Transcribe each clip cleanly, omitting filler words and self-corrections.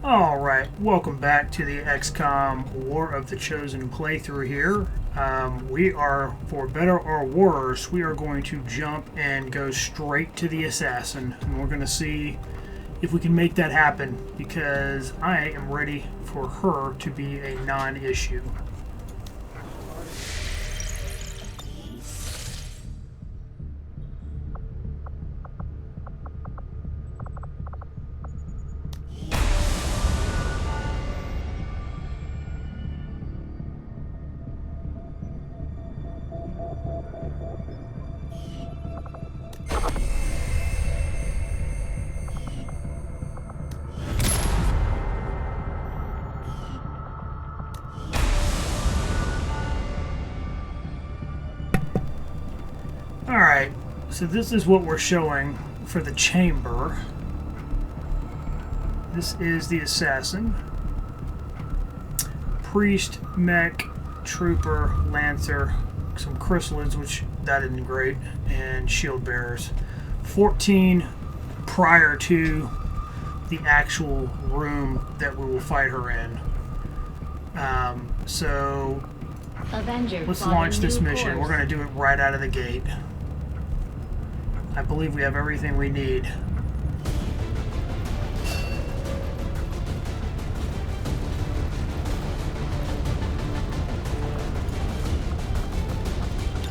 Alright, welcome back to the XCOM War of the Chosen playthrough here. We are, for better or worse, we are going to jump and go straight to the assassin. And we're going to see if we can make that happen, because I am ready for her to be a non-issue. Alright, so this is what we're showing for the chamber. This is the assassin. Priest, mech, trooper, lancer, some chrysalids, which that isn't great, and shield bearers. 14 prior to the actual room that we will fight her in. So Avenger, let's launch this mission. We're going to do it right out of the gate. I believe we have everything we need.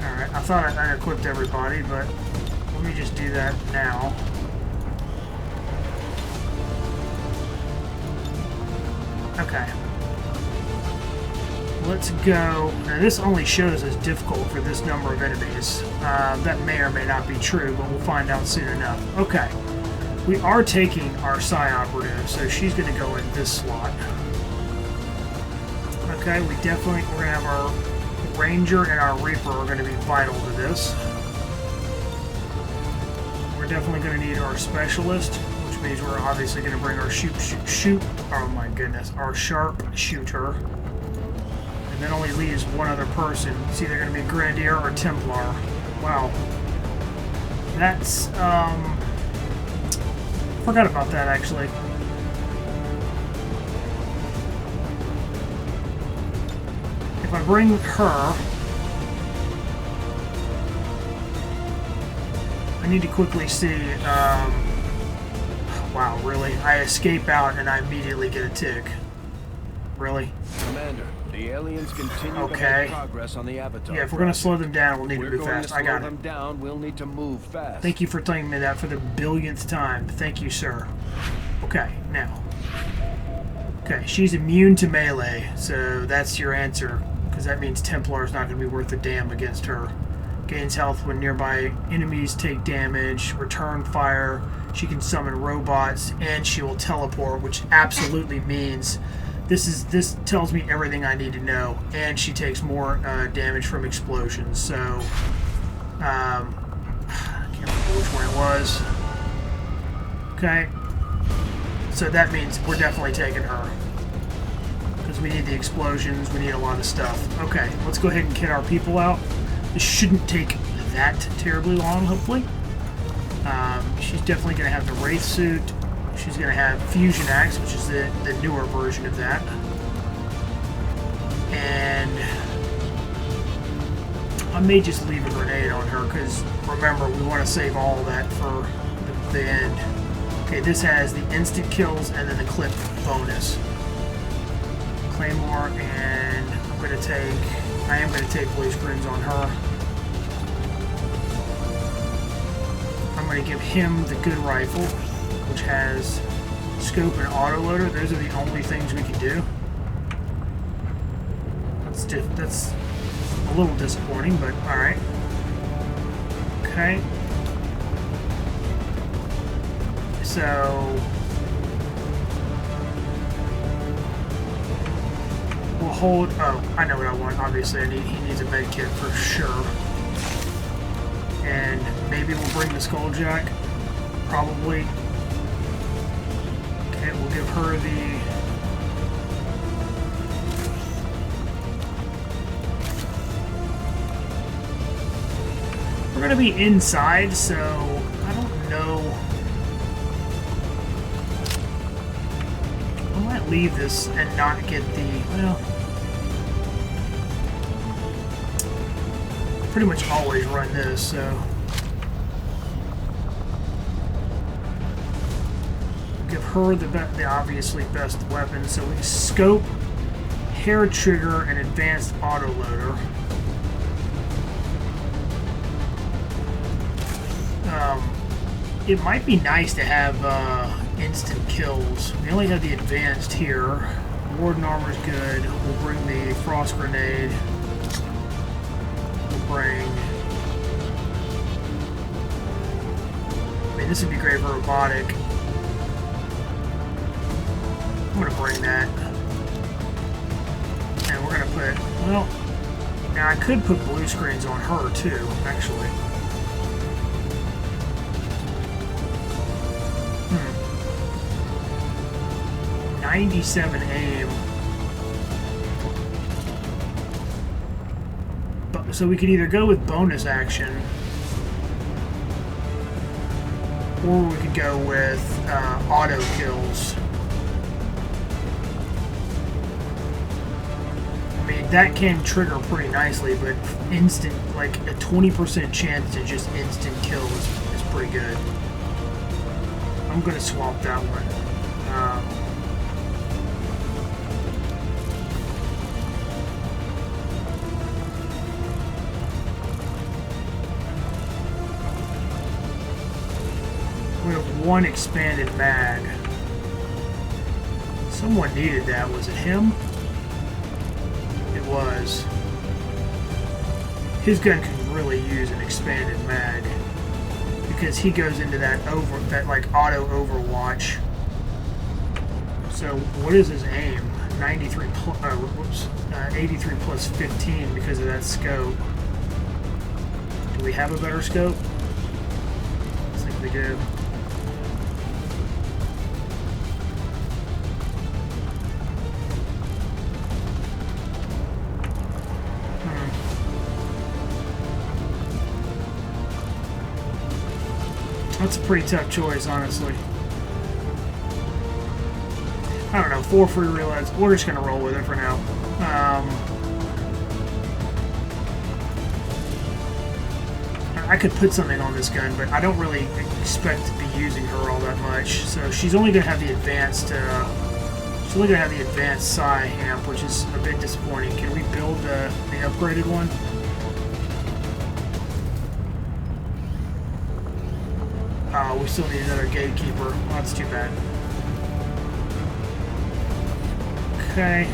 Alright, I thought I equipped everybody, but let me just do that now. Okay. Let's go. Now this only shows as difficult for this number of enemies. That may or may not be true, but we'll find out soon enough. Okay. We are taking our Psi Operative, so she's going to go in this slot. Okay, we're going to have our Ranger and our Reaper are going to be vital to this. We're definitely going to need our Specialist, which means we're obviously going to bring our oh my goodness, our Sharp Shooter. And that only leaves one other person. It's either going to be Grenadier or Templar. Wow. That's, forgot about that, actually. If I bring her, I need to quickly see, wow, really? I escape out and I immediately get a tick. Really? Commander, the aliens continue to make progress on the Avatar. Yeah, if we're going to slow them down, we'll need to move fast. I got it. Them down, we'll need to move fast. Thank you for telling me that for the billionth time. Thank you, sir. Okay, now. Okay, she's immune to melee, so that's your answer, because that means Templar's not going to be worth a damn against her. Gains health when nearby enemies take damage, return fire, she can summon robots, and she will teleport, which absolutely means this tells me everything I need to know, and she takes more damage from explosions. So I can't remember which one it was. Okay, so that means we're definitely taking her because we need the explosions. We need a lot of stuff. Okay, let's go ahead and kit our people out. This shouldn't take that terribly long, hopefully. She's definitely going to have the Wraith suit. She's going to have Fusion Axe, which is the newer version of that. And I may just leave a grenade on her, because remember, we want to save all that for the end. Okay, this has the instant kills and then the clip bonus. Claymore, and I am going to take Blaze Grins on her. I'm going to give him the good rifle, which has scope and autoloader. Those are the only things we can do. That's a little disappointing, but alright. Okay. So we'll hold. Oh, I know what I want. Obviously, he needs a med kit for sure. And maybe we'll bring the Skulljack. Probably. Okay, we'll give her the. We're gonna be inside, so I don't know. can't leave this and not get the, well, pretty much always run this, so. Give her the obviously best weapon, so we scope, hair trigger, and advanced autoloader. It might be nice to have instant kills. We only have the advanced here. Warden armor's good. We'll bring the frost grenade. We'll bring... I mean, this would be great for robotic. I'm gonna bring that. And we're gonna put... Well, now I could put blue screens on her too, actually. 97 aim. But, so we could either go with bonus action, or we could go with auto kills. I mean, that can trigger pretty nicely, but instant, like a 20% chance to just instant kill is pretty good. I'm gonna swap that one. We have one expanded mag. Someone needed that. Was it him? It was. His gun can really use an expanded mag because he goes into that like auto overwatch. So what is his aim? 93 plus, 83 plus 15 because of that scope. Do we have a better scope? I think we do. That's a pretty tough choice, honestly. I don't know, 4 free reloads. We're just going to roll with it for now. I could put something on this gun, but I don't really expect to be using her all that much. So she's only going to have the advanced, psi amp, which is a bit disappointing. Can we build the upgraded one? We still need another gatekeeper. Well, that's too bad. Okay.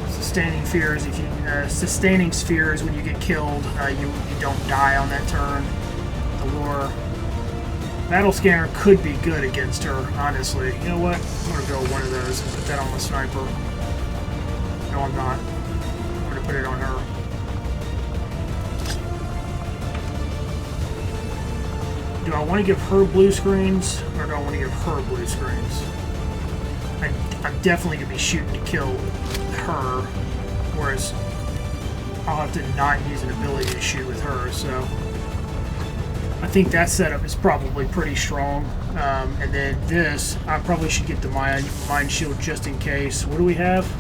Sustaining fears. If you sustaining spheres when you get killed, you don't die on that turn. Allure. Battle scanner could be good against her. Honestly, you know what? I'm gonna build one of those and put that on the sniper. No, I'm not. I'm gonna put it on her. Do I want to give her blue screens, or do I want to give her blue screens? I'm definitely going to be shooting to kill her, whereas I'll have to not use an ability to shoot with her, so I think that setup is probably pretty strong. And then this, I probably should get the Mind Shield just in case. What do we have?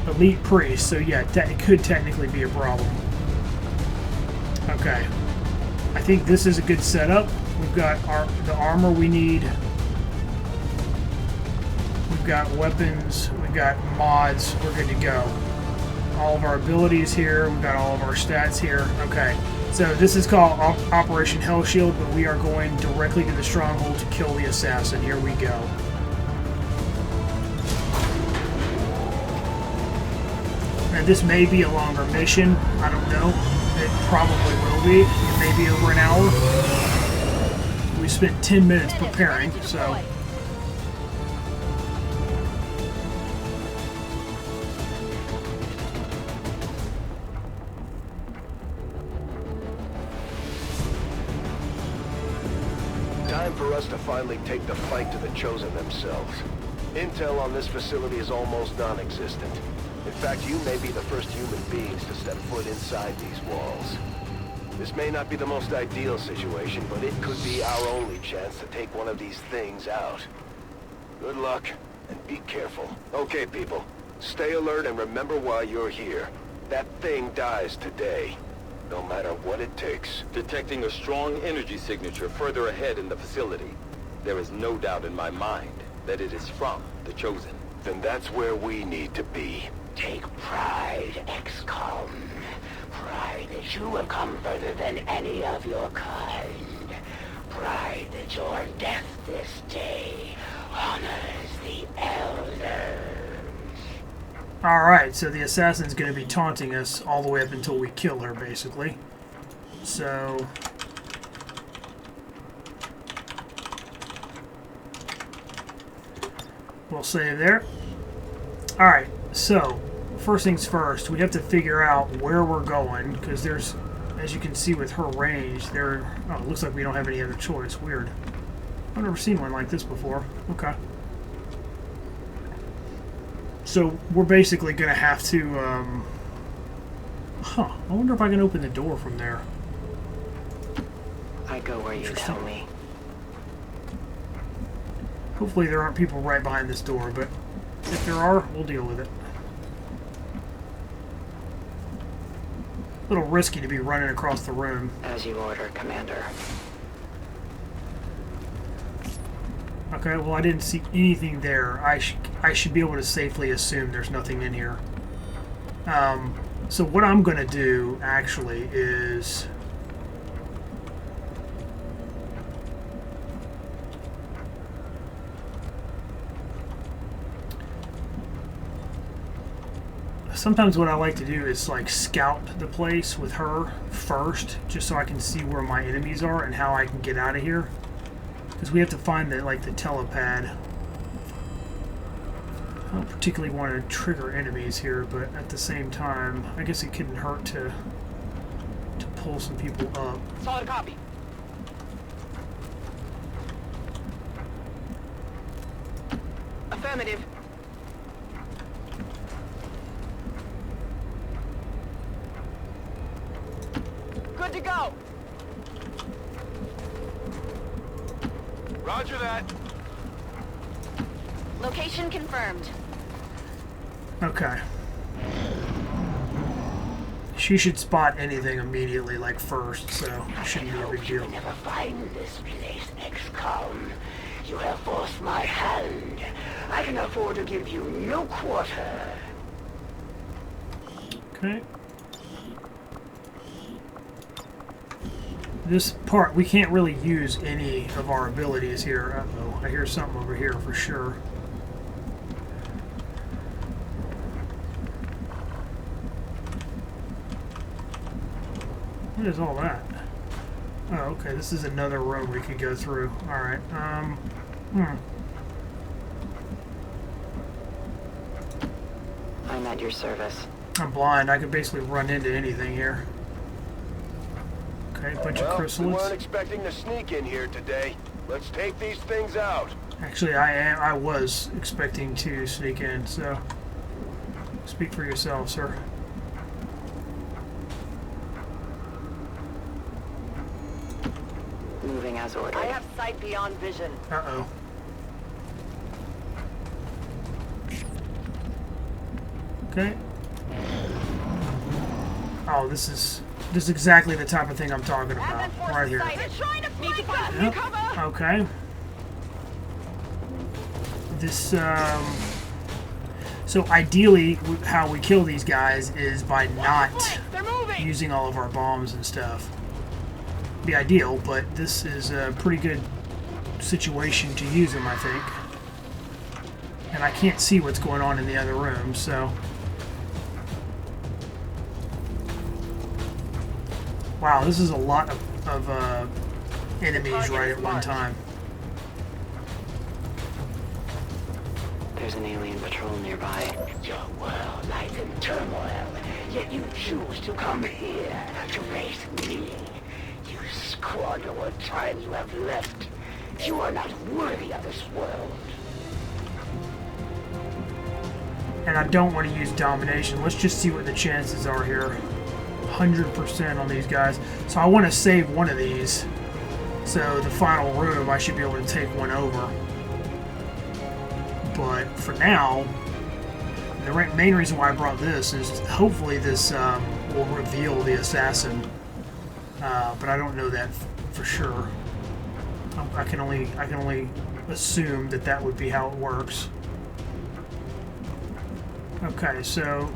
Elite Priest, so yeah, it could technically be a problem. Okay. I think this is a good setup. We've got the armor we need. We've got weapons. We've got mods. We're good to go. All of our abilities here. We've got all of our stats here. Okay. So this is called Operation Hell Shield, but we are going directly to the stronghold to kill the assassin. Here we go. And this may be a longer mission. I don't know. It probably will be. It may be over an hour. We spent 10 minutes preparing, so... Time for us to finally take the fight to the Chosen themselves. Intel on this facility is almost non-existent. In fact, you may be the first human beings to step foot inside these walls. This may not be the most ideal situation, but it could be our only chance to take one of these things out. Good luck, and be careful. Okay, people. Stay alert and remember why you're here. That thing dies today, no matter what it takes. Detecting a strong energy signature further ahead in the facility. There is no doubt in my mind that it is from the Chosen. Then that's where we need to be. Take pride, XCOM. Pride that you have come further than any of your kind. Pride that your death this day honors the Elders. Alright, so the assassin's going to be taunting us all the way up until we kill her, basically. So... we'll save there. Alright, so, first things first, we have to figure out where we're going, because there's, as you can see with her range, there... oh, it looks like we don't have any other choice. Weird. I've never seen one like this before. Okay. So, we're basically going to have to, I wonder if I can open the door from there. I go where you tell me. Hopefully there aren't people right behind this door, but if there are, we'll deal with it. A little risky to be running across the room. As you order, Commander. Okay, well I didn't see anything there. I should be able to safely assume there's nothing in here. So what I'm going to do, actually, is... sometimes what I like to do is like scout the place with her first, just so I can see where my enemies are and how I can get out of here. Because we have to find the telepad. I don't particularly want to trigger enemies here, but at the same time, I guess it couldn't hurt to pull some people up. Solid copy. Affirmative. Good to go. Roger that. Location confirmed. Okay. She should spot anything immediately, like first, so it shouldn't be a big deal. You never find this place, XCOM. You have forced my hand. I can afford to give you no quarter. Okay. This part, we can't really use any of our abilities here. Uh-oh, I hear something over here for sure. What is all that? Oh, okay, this is another room we could go through. Alright, I'm at your service. I'm blind. I could basically run into anything here. Okay, bunch of We chrysalids. weren't expecting to sneak in here today. Let's take these things out. Actually, I was expecting to sneak in, so speak for yourself, sir. Moving as ordered. I have sight beyond vision. Uh-oh. Okay. Oh, this is exactly the type of thing I'm talking about. Right here. Need to find Yep. Okay. This, so ideally, how we kill these guys is by not using all of our bombs and stuff. Be ideal, but this is a pretty good situation to use them, I think. And I can't see what's going on in the other room, so... Wow, this is a lot of enemies right at one time. There's an alien patrol nearby. Your world lies in turmoil, yet you choose to come here to face me. You squander what time you have left. You are not worthy of this world. And I don't want to use domination. Let's just see what the chances are here. 100% on these guys. So I want to save one of these. So the final room, I should be able to take one over. But for now, the main reason why I brought this is hopefully this will reveal the assassin. But I don't know that for sure. I can only assume that that would be how it works. Okay, so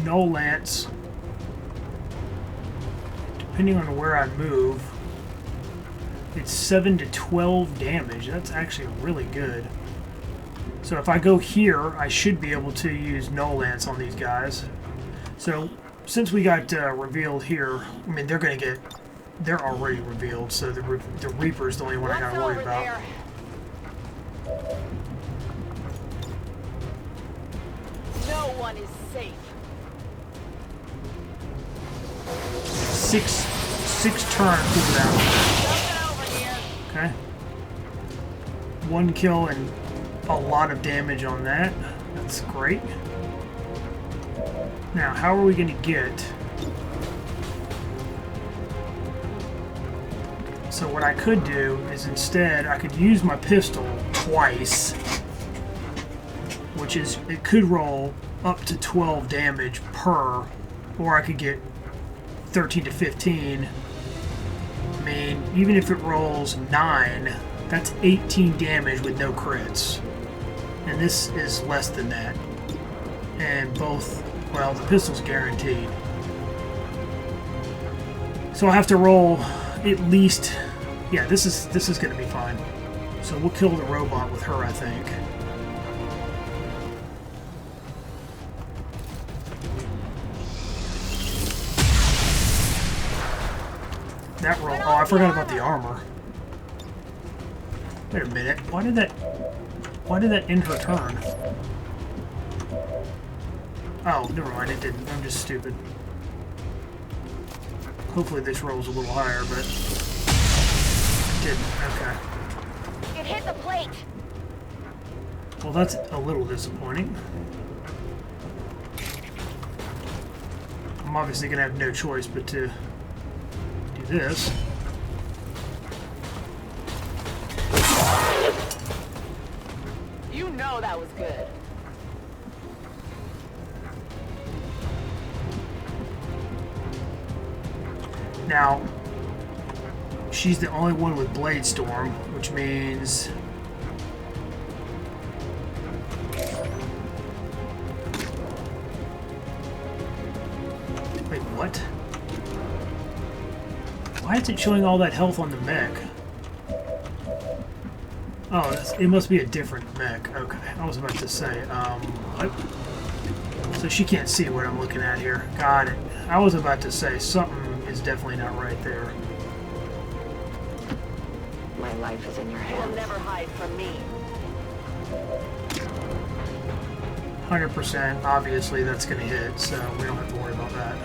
no lance. Depending on where I move, it's 7 to 12 damage. That's actually really good. So if I go here, I should be able to use no lance on these guys. So since we got revealed here, I mean they're already revealed. So the Reaper's the only one I gotta worry about. There? No one is safe. Six turn cooldown. Something over here. Okay. 1 kill and a lot of damage on that. That's great. Now, how are we going to get... So what I could do is instead, I could use my pistol twice, which is, it could roll up to 12 damage per, or I could get 13 to 15. I mean, even if it rolls 9, that's 18 damage with no crits. And this is less than that. And both, well, the pistol's guaranteed. So I have to roll at least, yeah, this is going to be fine. So we'll kill the robot with her, I think. That roll. Oh, I forgot about the armor. Wait a minute. Why did that end her turn? Oh, never mind. It didn't. I'm just stupid. Hopefully this rolls a little higher, but it didn't. Okay. It hit the plate. Well, that's a little disappointing. I'm obviously gonna have no choice but to do this. You know that was good. Now, she's the only one with Blade Storm, which means... Wait, what? Why is it showing all that health on the mech? Oh, it must be a different mech. Okay, I was about to say, what? So she can't see what I'm looking at here. Got it. I was about to say something is definitely not right there. My life is in your You'll hands. never hide from me. 100%, obviously that's going to hit, so we don't have to worry about that.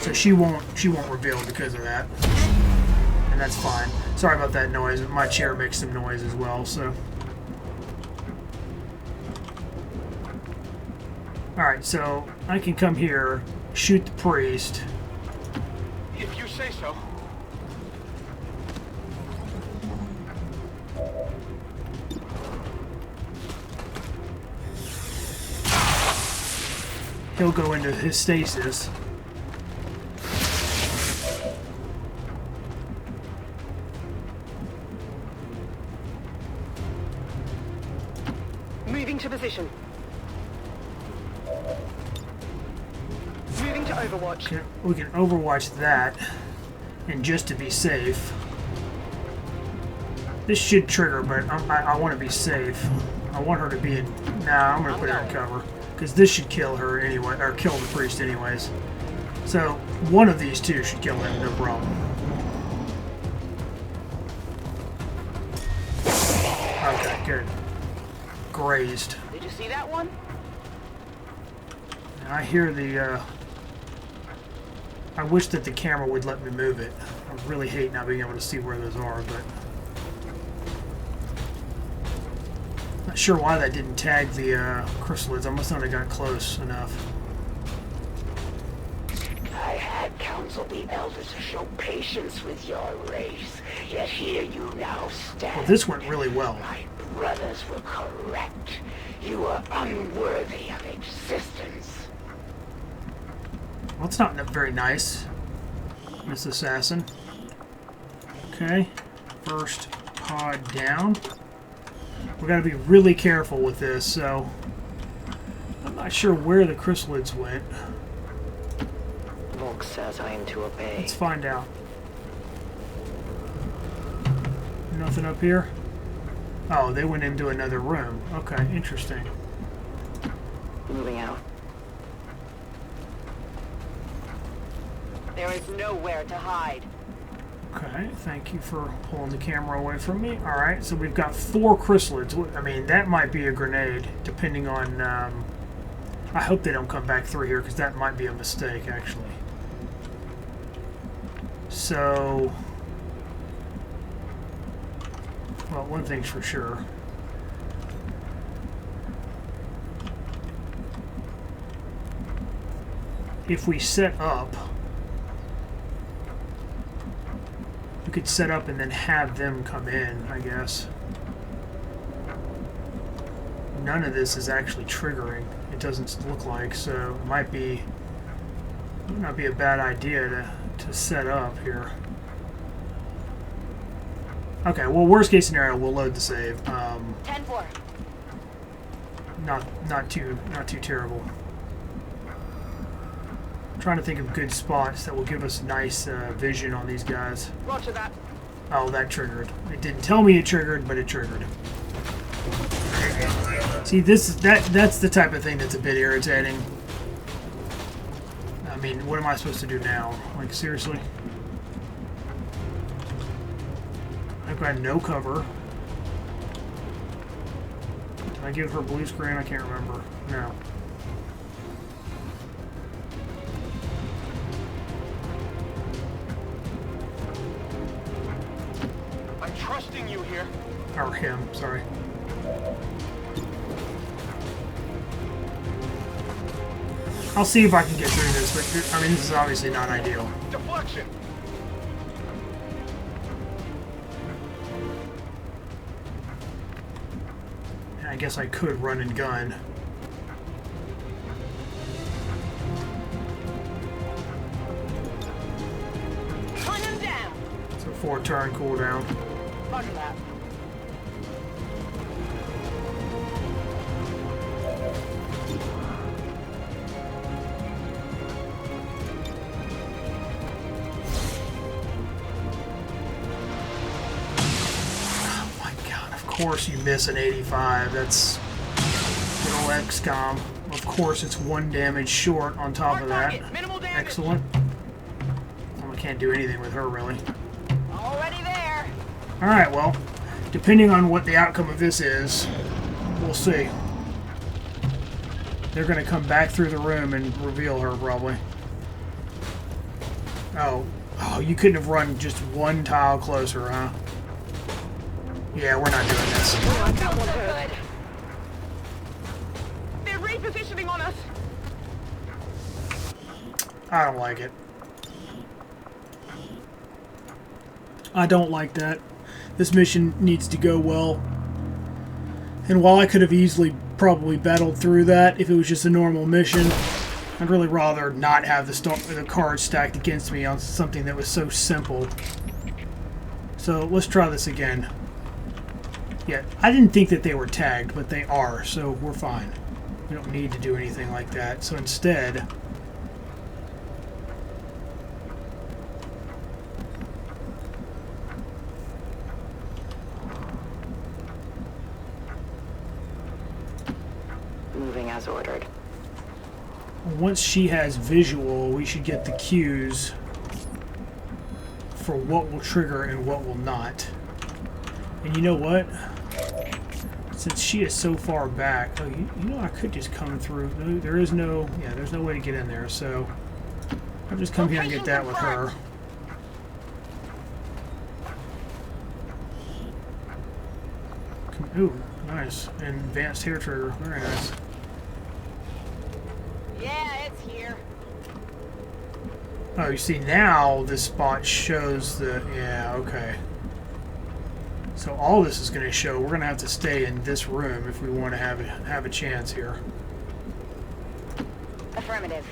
So she won't reveal because of that. And that's fine. Sorry about that noise. My chair makes some noise as well, so. Alright, so I can come here, shoot the priest. If you say so. He'll go into his stasis. Moving to position. Moving to Overwatch. We can overwatch that, and just to be safe. This should trigger, but I want to be safe. I want her to be in... Nah, I'm going to put her in cover. Because this should kill her anyway, or kill the priest anyways. So, one of these two should kill him, no problem. Okay, good. Grazed. Did you see that one? And I hear the, I wish that the camera would let me move it. I really hate not being able to see where those are, but... Not sure why that didn't tag the chrysalids. I must not have got close enough. I had counseled the elders to show patience with your race, yet here you now stand. Well, this went really well. My brothers were correct. You are unworthy of existence. Well, it's not very nice, Miss Assassin. Okay, first pod down. We got to be really careful with this, so I'm not sure where the chrysalids went. WotC says I am to obey. Let's find out. Nothing up here? Oh, they went into another room. Okay, interesting. Moving out. There is nowhere to hide. Okay, thank you for pulling the camera away from me. Alright, so we've got 4 chrysalids. I mean, that might be a grenade, depending on... I hope they don't come back through here, because that might be a mistake, actually. So... Well, one thing's for sure. If we set up... We could set up and then have them come in, I guess. None of this is actually triggering. It doesn't look like, so it might not be a bad idea to set up here. Okay, well, worst case scenario, we'll load the save. 10-4. Not too terrible. I'm trying to think of good spots that will give us nice vision on these guys. Roger that. Oh, that triggered. It didn't tell me it triggered, but it triggered. See, that's the type of thing that's a bit irritating. I mean, what am I supposed to do now? Like, seriously? I've got no cover. Did I give her blue screen? I can't remember. No. I'm trusting you here. Or him, sorry. I'll see if I can get through this, but I mean, this is obviously not ideal. Deflection. And I guess I could run and gun. Hunt him down. So 4 turn cooldown. Roger that. Of course you miss an 85. That's good old XCOM. Of course it's 1 damage short on top of that. Excellent. Well, I can't do anything with her, really. Already there. Alright, well, depending on what the outcome of this is, we'll see. They're going to come back through the room and reveal her, probably. Oh, you couldn't have run just 1 tile closer, huh? Yeah, we're not doing this. That was good. They're repositioning on us. I don't like it. I don't like that. This mission needs to go well. And while I could have easily probably battled through that if it was just a normal mission, I'd really rather not have the cards stacked against me on something that was so simple. So let's try this again. Yeah, I didn't think that they were tagged, but they are, so we're fine. We don't need to do anything like that. So instead... Moving as ordered. Once she has visual, we should get the cues for what will trigger and what will not. And you know what? Since she is so far back, oh, you know, I could just come through. No, there's no way to get in there, so I'll just come here and get that with her. Ooh, Nice. Advanced hair trigger. Very nice. Yeah, it's here. Oh, you see now this spot shows the... Yeah, okay. So all this is going to show. We're going to have to stay in this room if we want to have a chance here. Affirmative.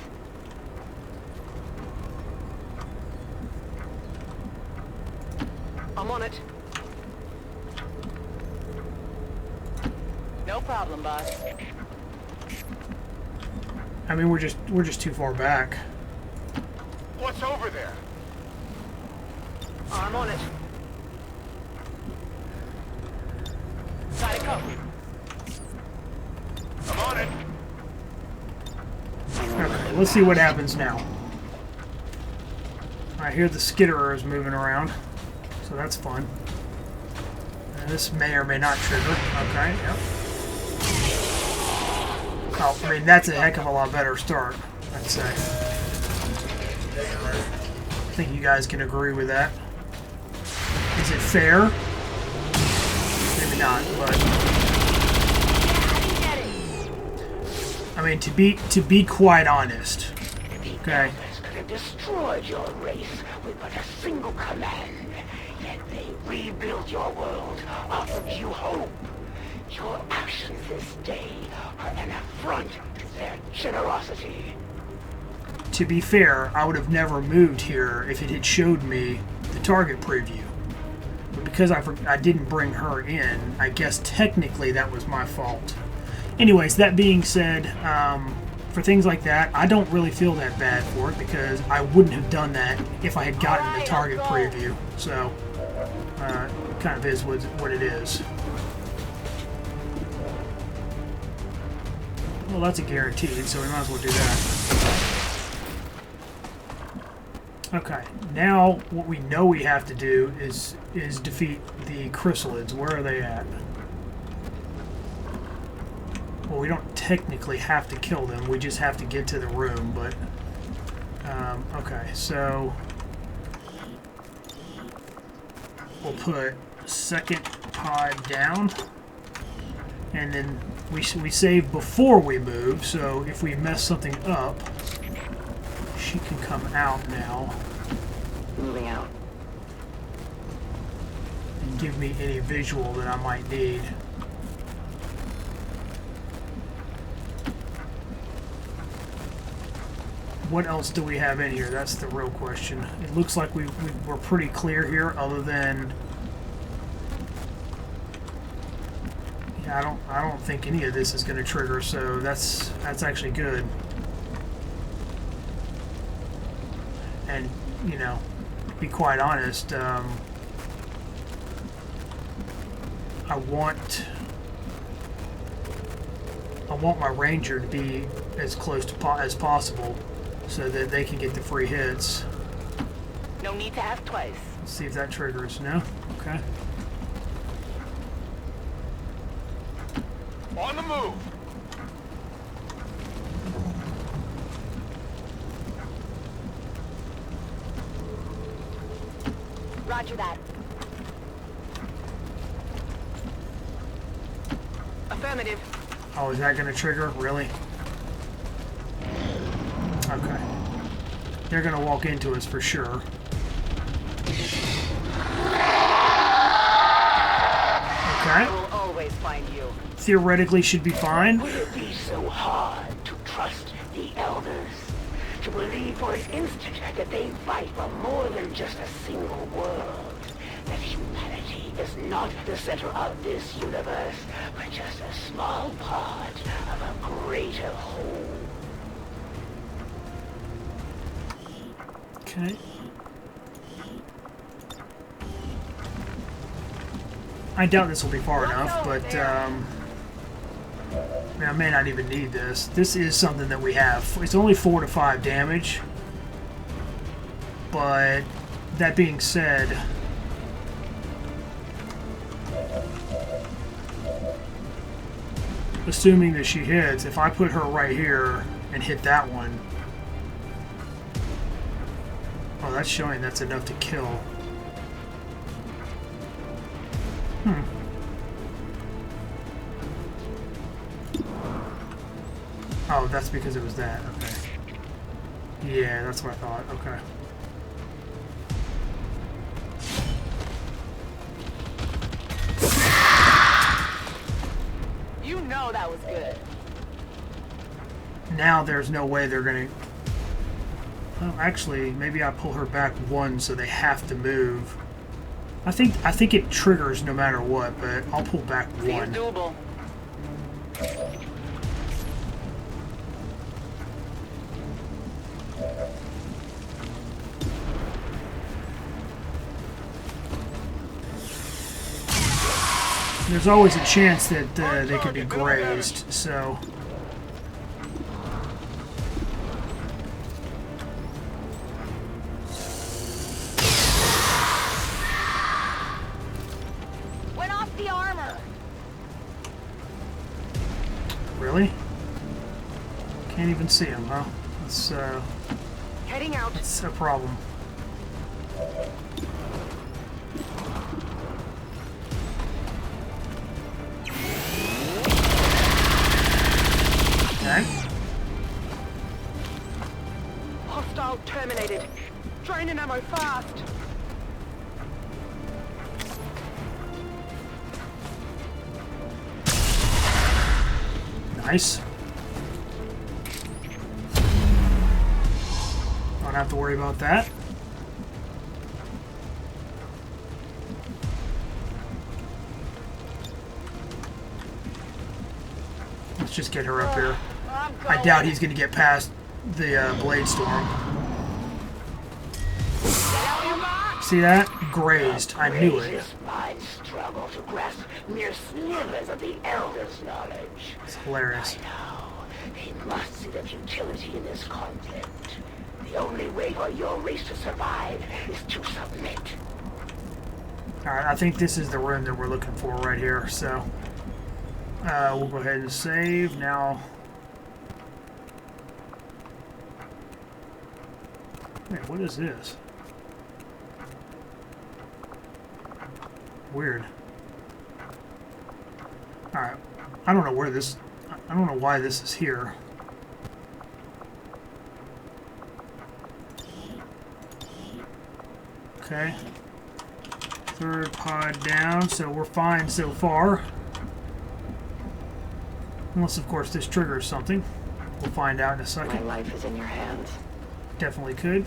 I'm on it. No problem, boss. I mean, we're just too far back. What's over there? I'm on it. Gotta go. I'm on it. Okay, let's see what happens now. I hear the skitterer is moving around, so that's fun. And this may or may not trigger. Okay, yep. Oh, I mean, that's a heck of a lot better start, I'd say. I think you guys can agree with that. Is it fair? Maybe not, but... I mean, to be quite honest, okay? Could have destroyed your race with but a single command. Yet they rebuilt your world, offered you hope. Your actions this day are an affront to their generosity. To be fair, I would have never moved here if it had showed me the target preview. But because I didn't bring her in, I guess technically that was my fault. Anyways, that being said, for things like that, I don't really feel that bad for it because I wouldn't have done that if I had gotten the target preview. So, it kind of is what it is. Well, that's a guaranteed, so we might as well do that. Okay, now what we know we have to do is defeat the chrysalids. Where are they at? Well, we don't technically have to kill them. We just have to get to the room, but... okay, so... We'll put second pod down. And then we save before we move, so if we mess something up, she can come out now. Moving out. And give me any visual that I might need. What else do we have in here? That's the real question. It looks like we're pretty clear here, other than... Yeah, I don't think any of this is going to trigger, so that's actually good. And, you know, to be quite honest, I want my ranger to be as close to as possible, so that they can get the free hits. No need to ask twice. Let's see if that triggers. No? Okay. On the move. Roger that. Affirmative. Oh, is that going to trigger? Really? Okay. They're going to walk into us for sure. Okay. I will always find you. Theoretically should be fine. Would it be so hard to trust the elders? To believe for an instant that they fight for more than just a single world? That humanity is not the center of this universe, but just a small part of a greater whole? Okay. I doubt this will be far enough, but I may not even need this. This is something that we have. It's only 4 to 5 damage, but that being said, assuming that she hits, if I put her right here and hit that one, oh, that's showing that's enough to kill. that's because it was that. Okay. Yeah, that's what I thought. Okay. You know that was good. Now there's no way they're gonna... Well, actually, maybe I pull her back one so they have to move. I think it triggers no matter what, but I'll pull back Seems one. doable. There's always a chance that they could be grazed, so... Went off the armor. Really? Can't even see him, huh? Heading out. That's a problem. Okay. Hostile terminated. Draining ammo fast. Nice. Don't have to worry about that. Let's just get her up here. I doubt he's going to get past the blade storm. See that? Grazed. I knew it. His mind struggle to grasp mere slivers of the Elder's knowledge. It's hilarious. Now, he must see the futility in this conflict. The only way for your race to survive is to submit. Alright, I think this is the room that we're looking for right here, so... we'll go ahead and save. Now... Wait, what is this? Weird. Alright. I don't know where this... I don't know why this is here. Okay. Third pod down, so we're fine so far. Unless, of course, this triggers something. We'll find out in a My second. life is in your hands. Definitely could.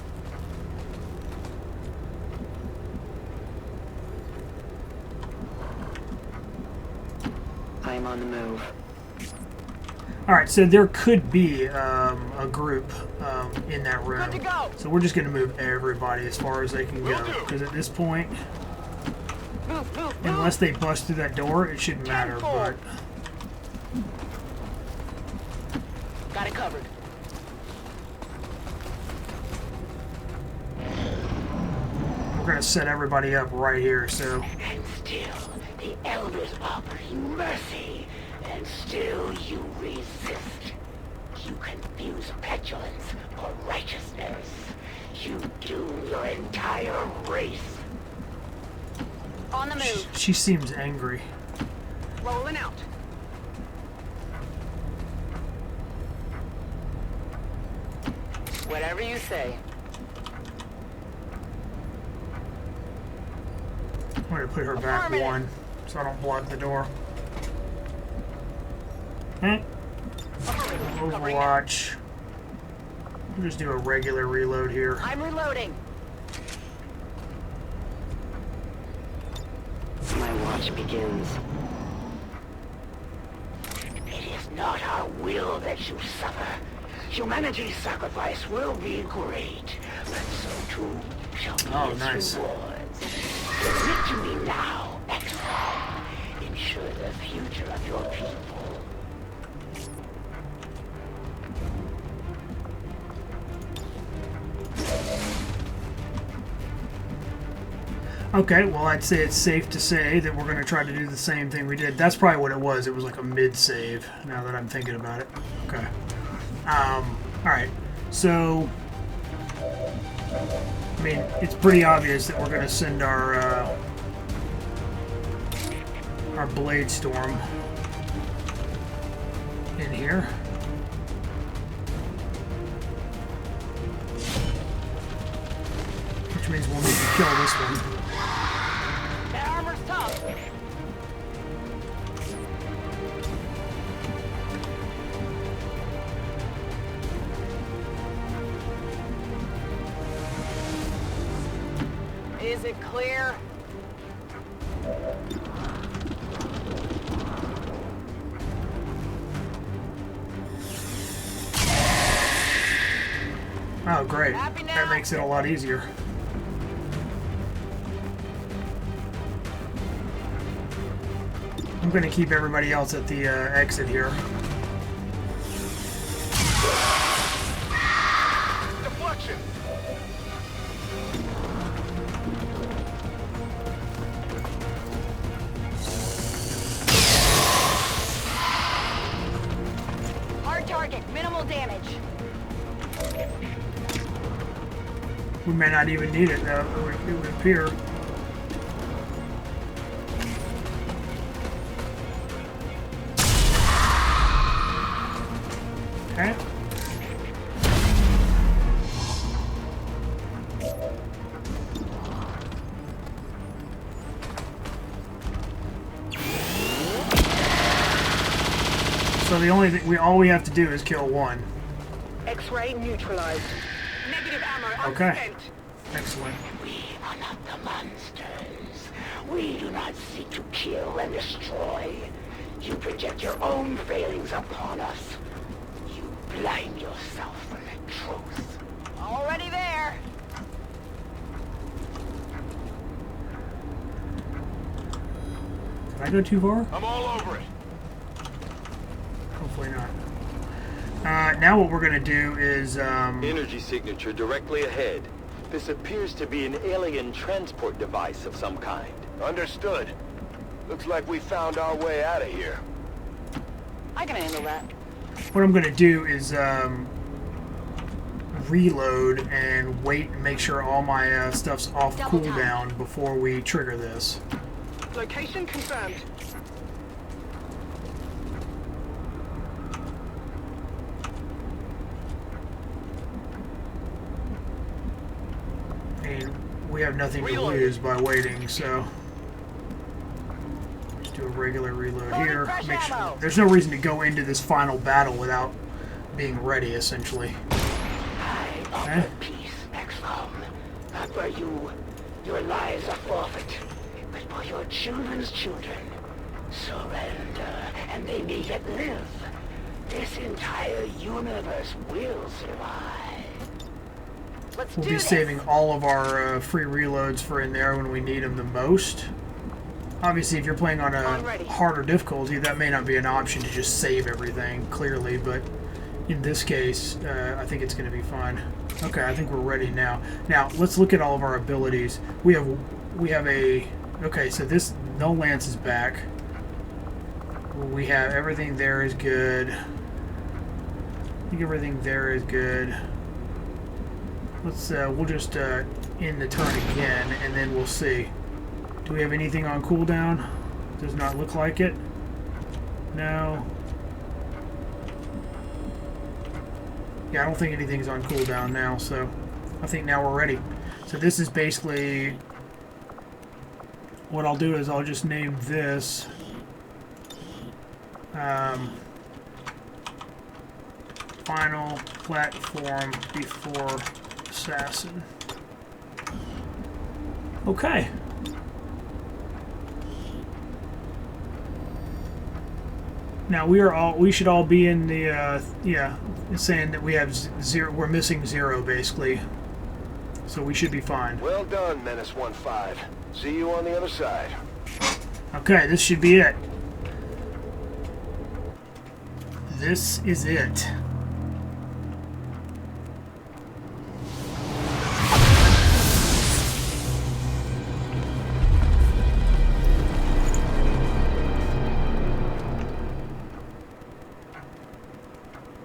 I am on the move. Alright, so there could be a group in that room. Good to go. So we're just going to move everybody as far as they can go. Because at this point, Move. unless they bust through that door, it shouldn't matter. But Got it covered. we're going to set everybody up right here. So And still, the Elders offer you mercy, and still you resist. You confuse petulance for righteousness. You doom your entire race. On the move. she seems angry. Rolling out. Whatever you say. I'm going to put her back Affirmative. one so I don't block the door. Okay. Overwatch. We'll just do a regular reload here. I'm reloading. My watch begins. It is not our will that you suffer. Humanity's sacrifice will be great, but so too shall be Oh, its nice. rewards. Submit to me now, XCOM. Ensure the future of your people. Okay, well, I'd say it's safe to say that we're going to try to do the same thing we did. That's probably what it was. It was like a mid-save, now that I'm thinking about it. Okay. Alright. So, I mean, it's pretty obvious that we're going to send our Blade Storm in here. means we'll need to kill this one. That armor's tough. Is it clear? Oh, great. Happy now? That makes it a lot easier. I'm going to keep everybody else at the exit here. Deflection! Hard target, minimal damage. We may not even need it, though. It would appear. Okay. So the only thing all we have to do is kill one. X-ray neutralized. Negative ammo Okay. unspent. Excellent. We are not the monsters. We do not seek to kill and destroy. You project your own failings upon us. You blind yourself from the truth. Already there. Did I go too far? I'm all over it. Hopefully not. Now what we're going to do is... Energy signature directly ahead. This appears to be an alien transport device of some kind. Understood. Looks like we found our way out of here. I can handle that. what I'm going to do is reload and wait and make sure all my stuff's off Double cooldown before we trigger this. Location confirmed. And we have nothing to lose by waiting, so just do a regular reload here. Make sure there's no reason to go into this final battle without being ready, essentially. I offer peace, XCOM. Not for you. Your lives are forfeit. But for your children's children. Surrender, and they may yet live. This entire universe will survive. Let's We'll do be this. saving all of our free reloads for in there when we need them the most. Obviously, if you're playing on a harder difficulty, that may not be an option to just save everything, clearly, but in this case, I think it's going to be fine. Okay, I think we're ready now. Now, let's look at all of our abilities. We have a... Okay, so this... No Lance is back. We have... Everything there is good. I think everything there is good. Let's, we'll just end the turn again, and then we'll see. Do we have anything on cooldown? Does not look like it. No. Yeah, I don't think anything's on cooldown now, so I think now we're ready. So this is basically... What I'll do is I'll just name this... Final platform before Assassin. Okay. Now we should all be in the yeah, it's saying that we have zero, we're missing 0 basically. So we should be fine. Well done, Menace 1-5. See you on the other side. Okay, this should be it. This is it.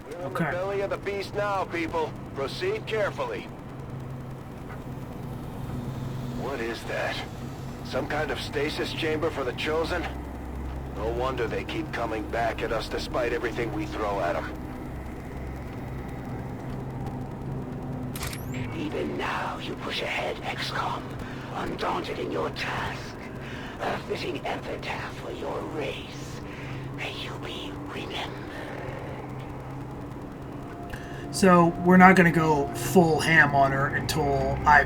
We're in the belly of the beast now, people. Proceed carefully. What is that? Some kind of stasis chamber for the Chosen? No wonder they keep coming back at us despite everything we throw at them. Even now, you push ahead, XCOM, undaunted in your task. A fitting epitaph for your race. May you be remembered. So we're not going to go full ham on her until I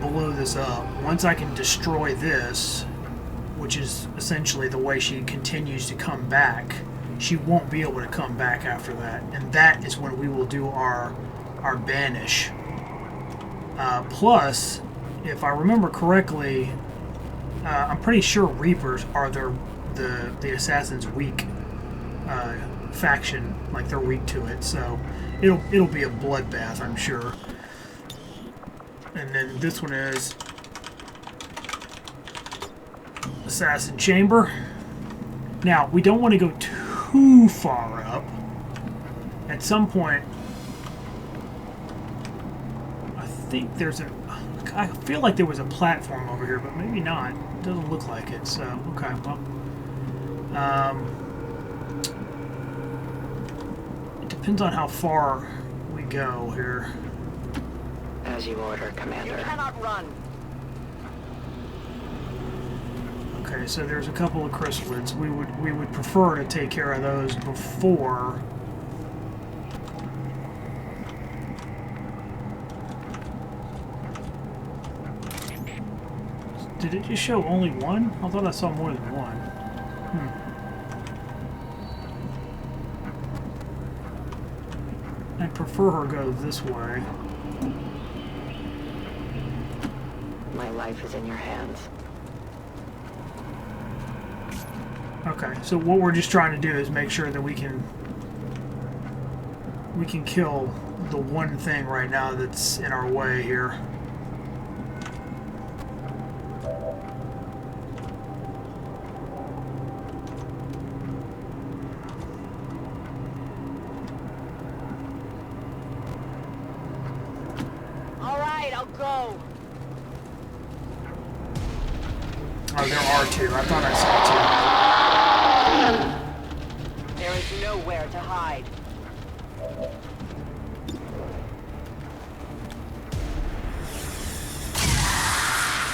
blow this up. Once I can destroy this, which is essentially the way she continues to come back, she won't be able to come back after that. And that is when we will do our banish. Plus, if I remember correctly, I'm pretty sure Reapers are the Assassin's weak faction. Like, they're weak to it, so it'll be a bloodbath, I'm sure. And then this one is Assassin Chamber. Now, we don't want to go too far up. At some point, I think there's I feel like there was a platform over here, but maybe not. It doesn't look like it, so, okay, well. It depends on how far we go here. As you order, You Commander. cannot run. Okay, so there's a couple of chrysalids. We would prefer to take care of those before. Did it just show only one? I thought I saw more than one. I'd prefer her go this way. My life is in your hands. Okay, so what we're just trying to do is make sure that we can kill the one thing right now that's in our way here. All right, I'll go. Oh, there are two. I thought I saw two. There is nowhere to hide.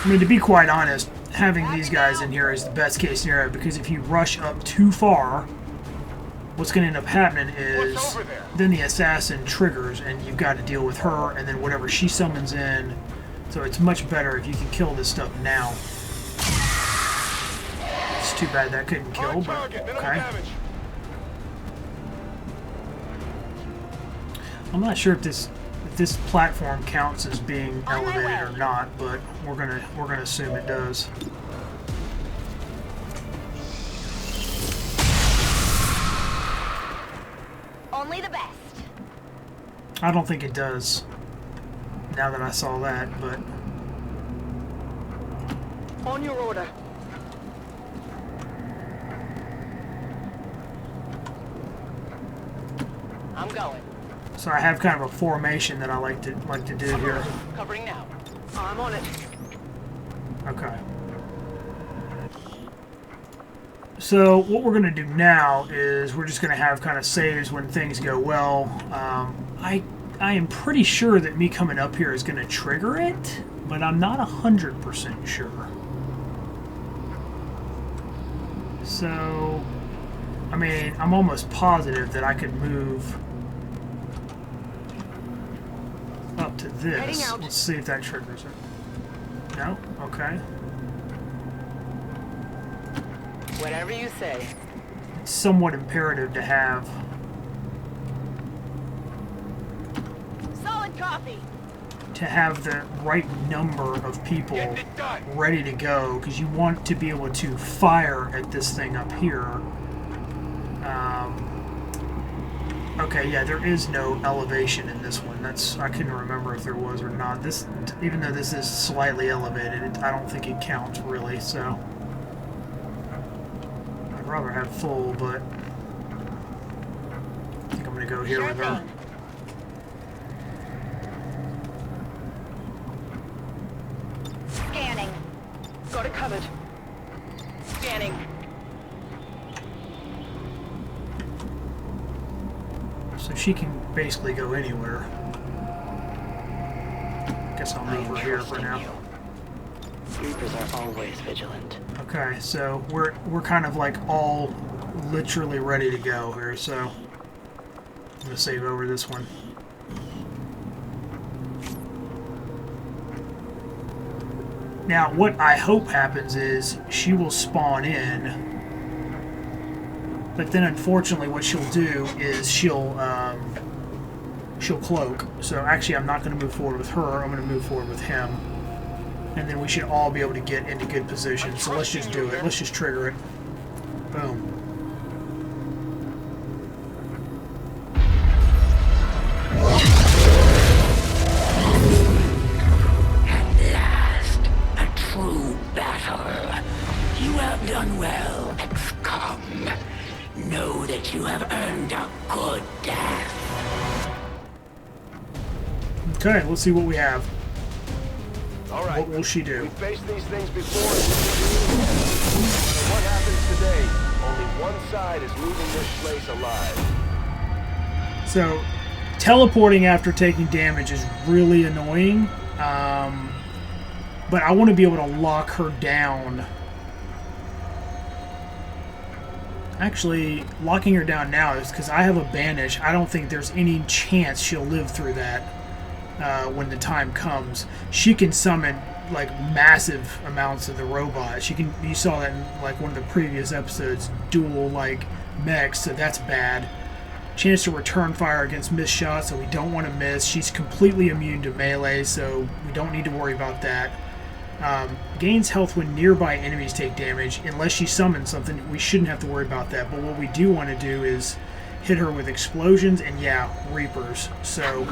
I mean, to be quite honest, having these guys in here is the best case scenario, because if you rush up too far, what's going to end up happening is then the assassin triggers and you've got to deal with her and then whatever she summons in. So it's much better if you can kill this stuff now. It's too bad that couldn't kill, but okay. I'm not sure if this platform counts as being elevated or not, but we're gonna assume it does. Only the best. I don't think it does, now that I saw that, but On your order. I'm going. so I have kind of a formation that I like to do here. Covering now. I'm on it. Okay. So what we're going to do now is we're just going to have kind of saves when things go well. I am pretty sure that me coming up here is going to trigger it, but I'm not 100% sure. So, I mean, I'm almost positive that I could move up to Heading this. out. Let's see if that triggers it. No? Okay. Whatever you say. It's somewhat imperative to have Solid copy. the right number of people ready to go, because you want to be able to fire at this thing up here. Okay, yeah, there is no elevation in this one. I couldn't remember if there was or not. This, even though this is slightly elevated, I don't think it counts really. So I'd rather have full, but I think I'm gonna go here with her. Scanning. Got it covered. Scanning. So she can basically go anywhere. Guess I'll I move am her here for trusting now. you. Reapers are always vigilant. Okay, so we're kind of like all literally ready to go here, so I'm gonna save over this one. Now, what I hope happens is she will spawn in, but then unfortunately what she'll do is she'll cloak. So actually I'm not going to move forward with her, I'm going to move forward with him. And then we should all be able to get into good position. So let's just do it. Let's just trigger it. Boom. True battle. You have done well, XCOM. Know that you have earned a good death. Okay, let's see what we have. All right. What will she do? We've faced these things before. No matter what happens today, only one side is leaving this place alive. So, teleporting after taking damage is really annoying. But I want to be able to lock her down. Actually, locking her down now is because I have a banish. I don't think there's any chance she'll live through that when the time comes. She can summon like massive amounts of the robot. She can. You saw that in like one of the previous episodes. Dual like mechs, so that's bad. Chance to return fire against missed shots, so we don't want to miss. She's completely immune to melee, so we don't need to worry about that. Gains health when nearby enemies take damage. Unless she summons something, we shouldn't have to worry about that. But what we do want to do is hit her with explosions and, yeah, Reapers. So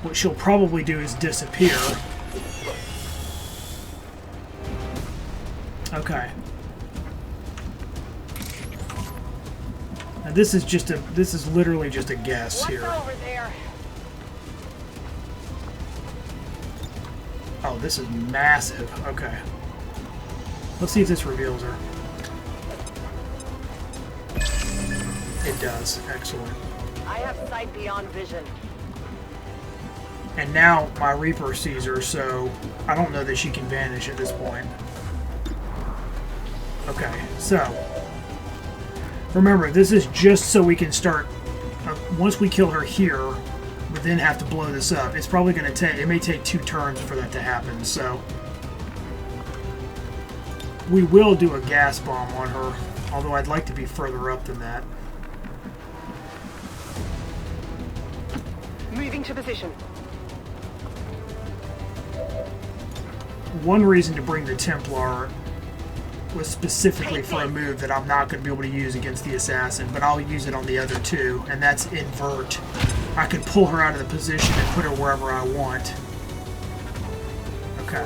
what she'll probably do is disappear. Okay. Now this is literally just a guess What's here. over there? Oh, this is massive. Okay. Let's see if this reveals her. It does. Excellent. I have sight beyond vision. And now my Reaper sees her, so I don't know that she can vanish at this point. Okay, so remember, this is just so we can start. Once we kill her here, we then have to blow this up. It's probably going to take. It may take 2 turns for that to happen. So we will do a gas bomb on her, although I'd like to be further up than that. Moving to position. One reason to bring the Templar was specifically for a move that I'm not going to be able to use against the Assassin, but I'll use it on the other 2, and that's invert. I could pull her out of the position and put her wherever I want. Okay.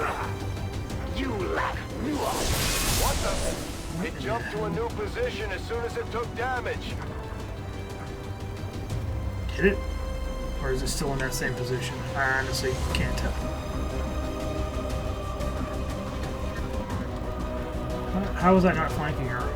You lack nuance. What the? It jumped to a new position as soon as it took damage. Did it? Or is it still in that same position? I honestly can't tell. How was I not flanking her?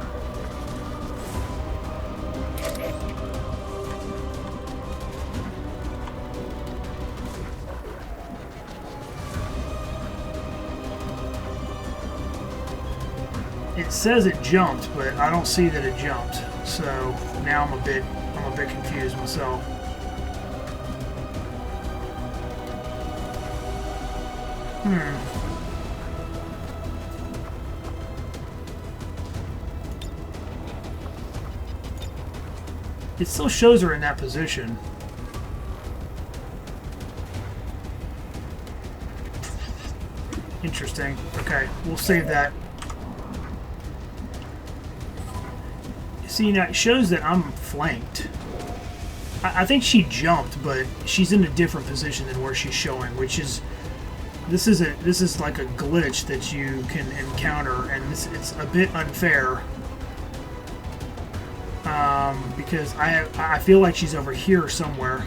It says it jumped, but I don't see that it jumped. So now I'm a bit confused myself. It still shows her in that position. Interesting. Okay, we'll save that. See, now it shows that I'm flanked. I think she jumped, but she's in a different position than where she's showing, which is this is like a glitch that you can encounter, and it's a bit unfair. Because I feel like she's over here somewhere.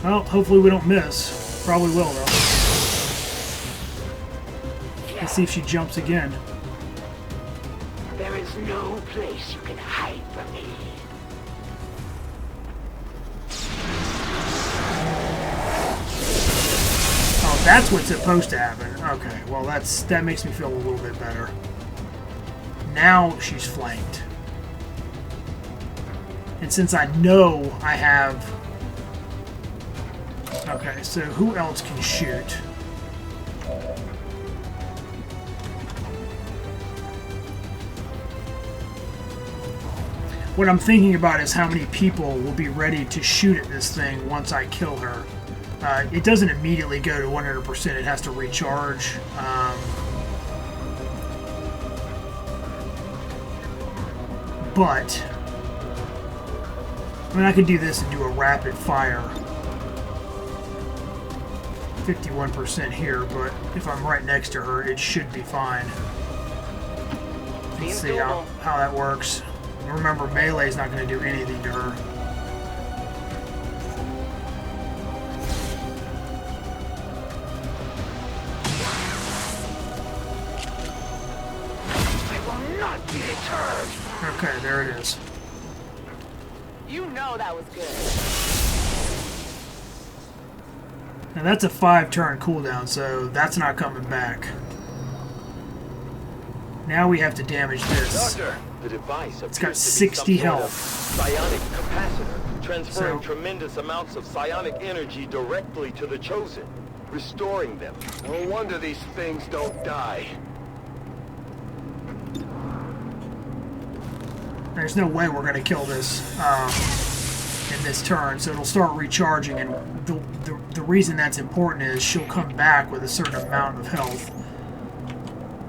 Well, hopefully we don't miss. Probably will, though. Let's see if she jumps again. There is no place you can hide from me. Oh, that's what's supposed to happen. Okay, well that makes me feel a little bit better. Now she's flanked. And since I know I have... Okay, so who else can shoot? What I'm thinking about is how many people will be ready to shoot at this thing once I kill her. It doesn't immediately go to 100%, it has to recharge. But, I mean, I could do this and do a rapid fire. 51% here, but if I'm right next to her, it should be fine. Let's see how that works. Remember, melee's not going to do anything to her. I will not be deterred. Okay, there it is. You know that was good. Now that's a 5-turn cooldown, so that's not coming back. Now we have to damage this. Doctor, the device It's got appears to be 60 some sort health. of psionic capacitor, transferring So- tremendous amounts of psionic energy directly to the Chosen, restoring them. No wonder these things don't die. There's no way we're going to kill this in this turn, so it'll start recharging, and the reason that's important is she'll come back with a certain amount of health.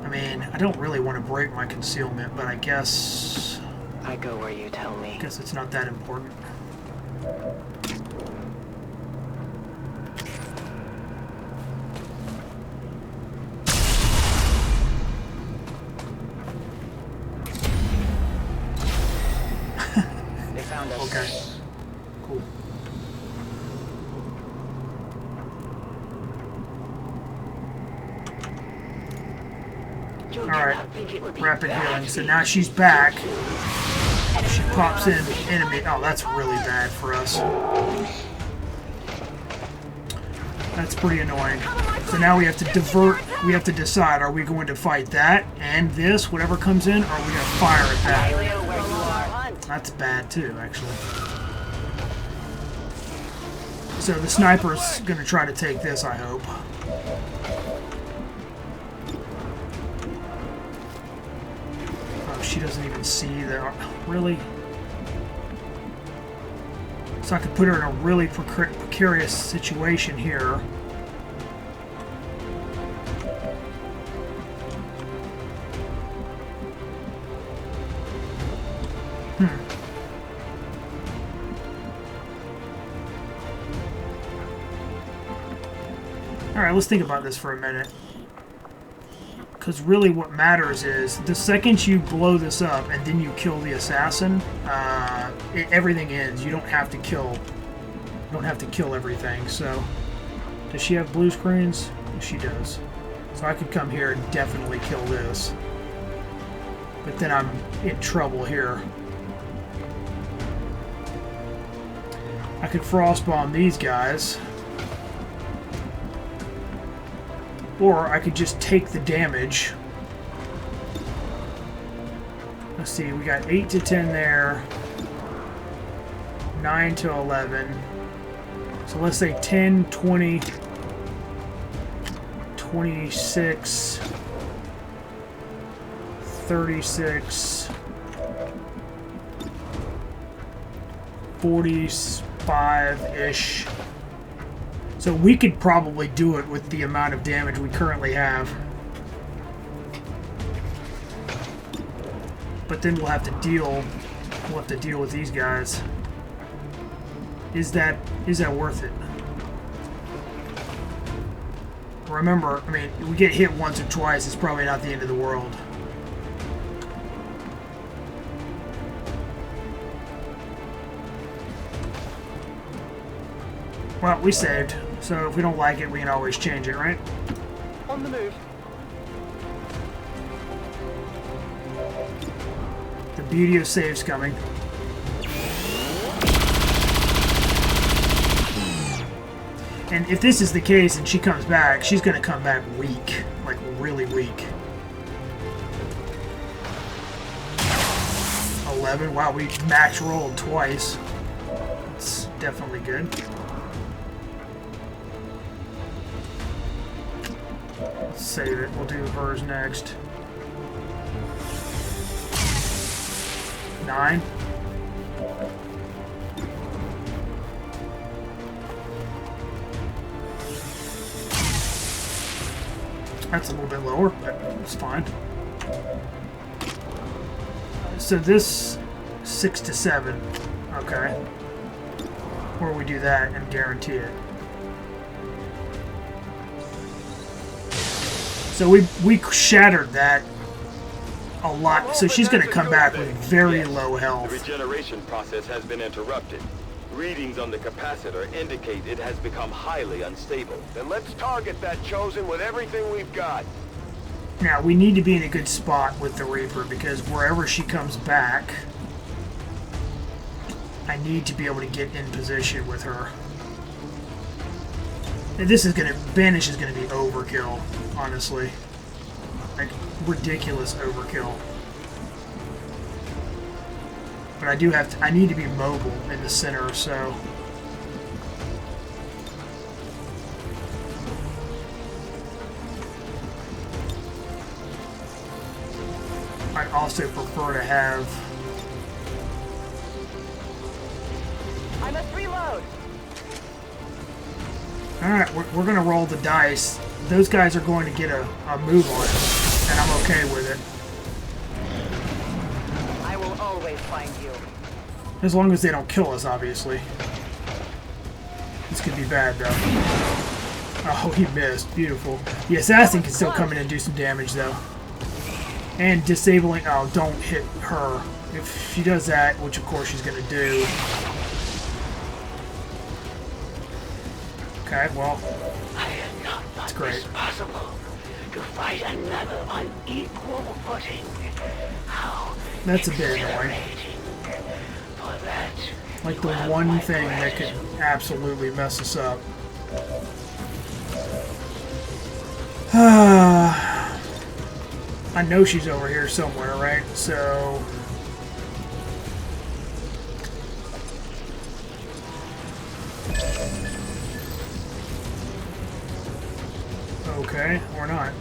I mean, I don't really want to break my concealment, but I guess I go where you tell me. it's not that important. They found us. Okay. Cool. You did Alright. not think it would be Rapid bad healing. So for now you she's to back. kill. She pops in enemy. Oh, that's really bad for us. That's pretty annoying. So now we have to divert. We have to decide, are we going to fight that and this, whatever comes in, or are we going to fire at that? Where you are. That's bad too, actually. So the sniper's going to try to take this, I hope. Oh, she doesn't even see that. Really? So I could put her in a really precarious situation here. Alright, let's think about this for a minute. Because really what matters is, the second you blow this up and then you kill the assassin, everything ends. You don't have to kill everything. So, does she have blue screens? Yes, she does. So I could come here and definitely kill this. But then I'm in trouble here. I could frostbomb these guys. Or I could just take the damage. Let's see, we got 8 to 10 there. 9 to 11. So let's say 10, 20, 26, 36, 45-ish. So we could probably do it with the amount of damage we currently have. But then we'll have to deal with these guys. Is that worth it? Remember, I mean, we get hit once or twice, it's probably not the end of the world. Well, we saved, so if we don't like it, we can always change it, right? On the move. beauty of save scumming. And if this is the case and she comes back, she's going to come back weak. Like, really weak. 11. Wow, we max rolled twice. That's definitely good. Let's save it. We'll do hers next. 9. That's a little bit lower, but it's fine. So this 6 to 7, okay. Or we do that and guarantee it. So we shattered that a lot. So she's going to come back with very low health. The regeneration process has been interrupted. Readings on the capacitor indicate it has become highly unstable. Then let's target that Chosen with everything we've got. Now, we need to be in a good spot with the Reaper, because wherever she comes back, I need to be able to get in position with her. And this is going to... Banish is going to be overkill, honestly. Like, ridiculous overkill. But I do have to... I need to be mobile in the center, so... I'd also prefer to have... I must reload. Alright, we're going to roll the dice. Those guys are going to get a move on it, and I'm okay with it. I will always find you. As long as they don't kill us, obviously. This could be bad, though. Oh, he missed. Beautiful. The assassin can still come in and do some damage, though. And disabling... Oh, don't hit her. If she does that, which of course she's going to do... Okay, well... I had not thought That's great. this possible. To fight another on equal footing. How That's a bit annoying. For that, Like the one thing that could absolutely mess us up. I know she's over here somewhere, right? So... Okay, or not.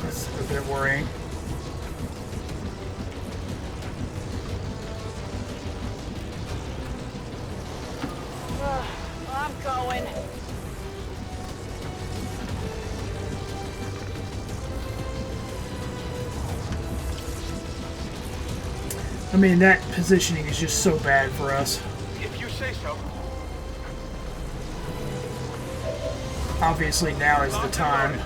That's a bit worrying. I'm going. I mean, that positioning is just so bad for us. If you say so. Obviously, now is the time.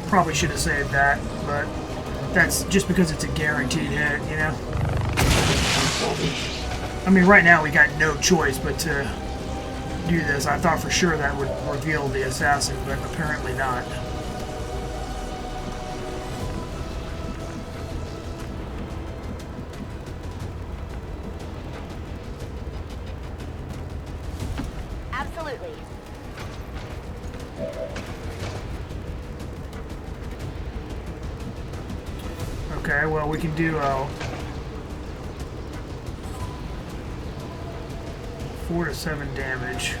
Probably should have saved that, but that's just because it's a guaranteed hit, you know? I mean, right now we got no choice but to do this. I thought for sure that would reveal the assassin, but apparently not. Absolutely. Okay, well, we can do 4 to 7 damage.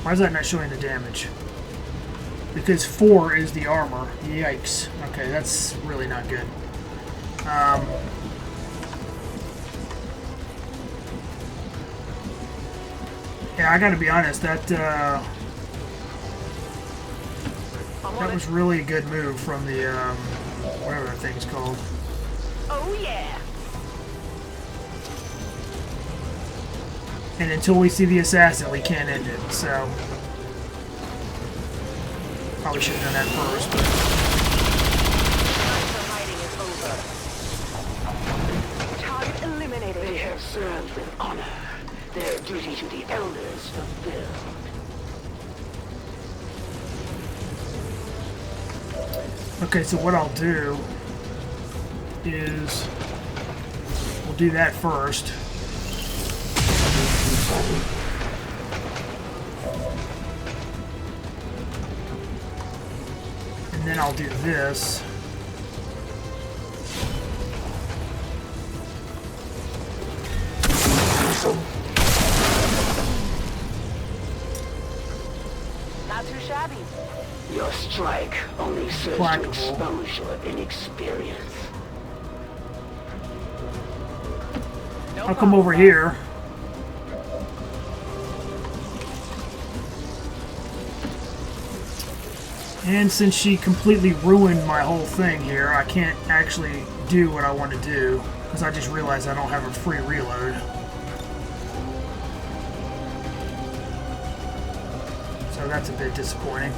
Why is that not showing the damage? Because 4 is the armor. Yikes. Okay, that's really not good. Yeah, I gotta be honest, that was really a good move from the, whatever that thing's called. Oh yeah. And until we see the assassin, we can't end it, so... Probably should have done that first, but... Time for hiding is over. Target eliminated. duty to the elders fulfilled. Okay, so what I'll do is we'll do that first. And then I'll do this. Not too shabby. Your strike only serves to expose your inexperience. I'll come over here. And since she completely ruined my whole thing here, I can't actually do what I want to do, because I just realized I don't have a free reload. So that's a bit disappointing.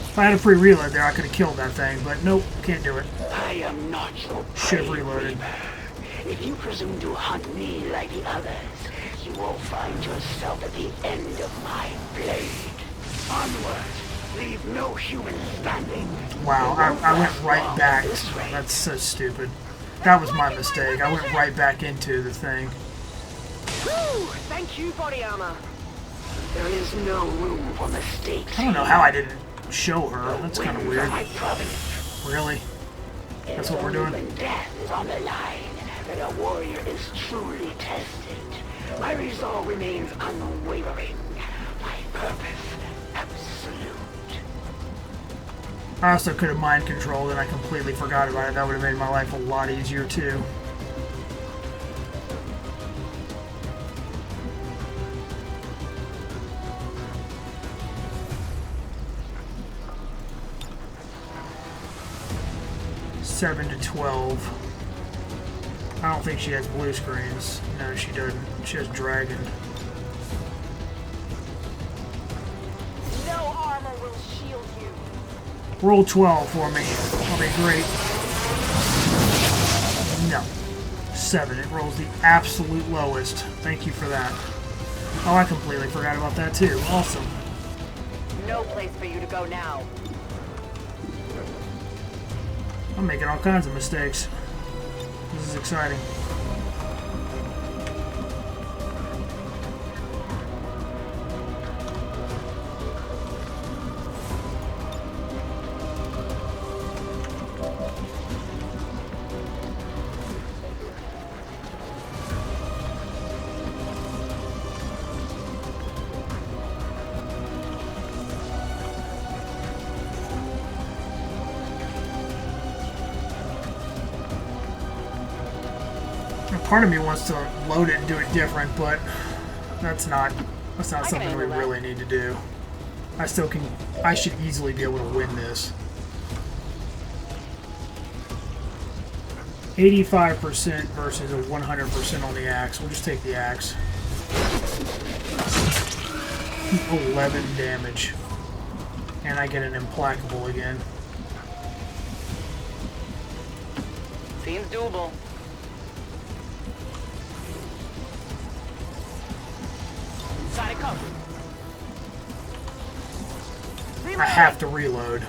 If I had a free reload there, I could have killed that thing, but nope, can't do it. I am not your Should have reloaded. If you presume to hunt me like the others, you will find yourself at the end of my blade. Onward, leave no human standing. Wow, I went right back. That's so stupid. That was my mistake. I went right back into the thing. Woo! Thank you, body armor. There is no room for mistakes. I don't know how I didn't show her. That's kind of weird. My province. Really? That's what we're doing? When death is on the line, and a warrior is truly tested. My resolve remains unwavering. My purpose absolute. I also could have mind controlled and I completely forgot about it. That would have made my life a lot easier too. $7 to $12. I don't think she has blue screens. No, she doesn't. She has dragon. No armor will shield you. Roll 12 for me. That'll be great. No. 7. It rolls the absolute lowest. Thank you for that. Oh, I completely forgot about that too. Awesome. No place for you to go now. I'm making all kinds of mistakes. This is exciting. Part of me wants to load it and do it different, but that's not something we really need to do. I should easily be able to win this. 85% versus a 100% on the axe. We'll just take the axe. 11 damage. And I get an implacable again. Seems doable. Sonic cover. I have to reload.